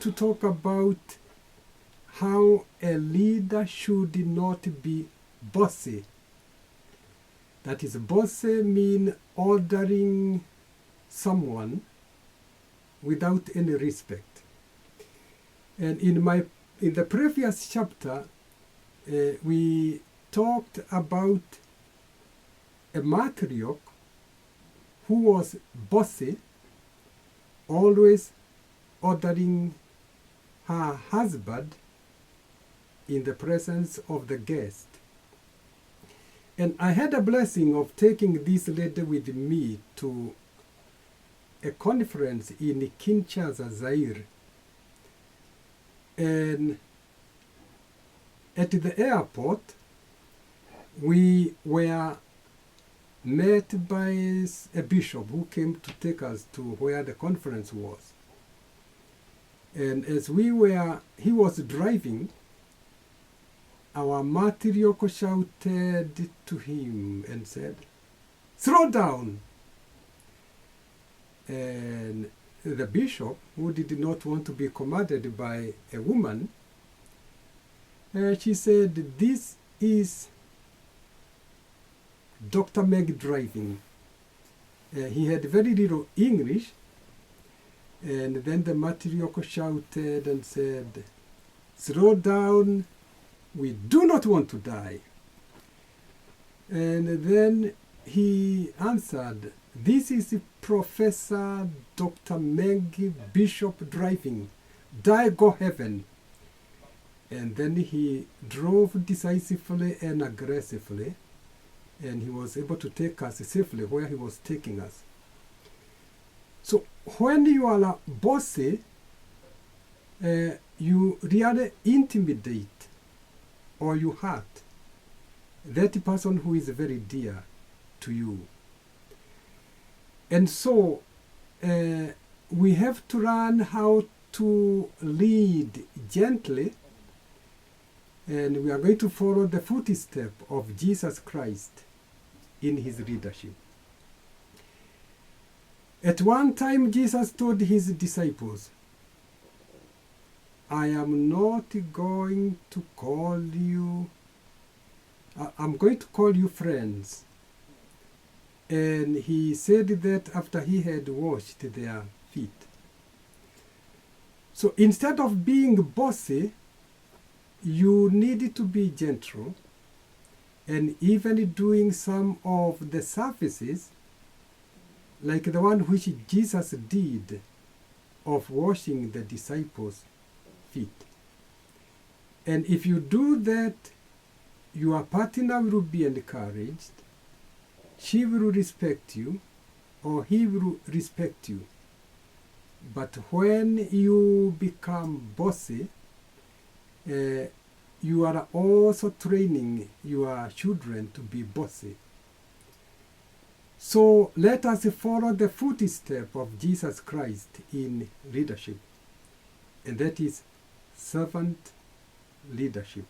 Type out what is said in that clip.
to talk about how a leader should not be bossy. That is, bossy mean ordering someone without any respect. And in the previous chapter, we talked about a matriarch who was bossy, always ordering her husband in the presence of the guest. And I had a blessing of taking this lady with me to a conference in Kinshasa, Zaire. And at the airport, we were met by a bishop who came to take us to where the conference was. And as he was driving, our matriarch shouted to him and said, "Slow down!" And the bishop, who did not want to be commanded by a woman, she said, "This is Dr. Meg driving." He had very little English, and then the matriarch shouted and said, "Slow down, we do not want to die." And then he answered, "This is Professor Dr. Meg Bishop driving. Die, go heaven." And then he drove decisively and aggressively, and he was able to take us safely where he was taking us. So when you are bossy, you really intimidate or you hurt that person who is very dear to you. And so we have to learn how to lead gently, and we are going to follow the footsteps of Jesus Christ in his leadership. At one time, Jesus told his disciples, "I am not going to call you, I'm going to call you friends." And he said that after he had washed their feet. So instead of being bossy, you need to be gentle, and even doing some of the services, like the one which Jesus did of washing the disciples' feet. And if you do that, your partner will be encouraged, she will respect you, or he will respect you. But when you become bossy, you are also training your children to be bossy. So let us follow the footsteps of Jesus Christ in leadership, and that is servant leadership.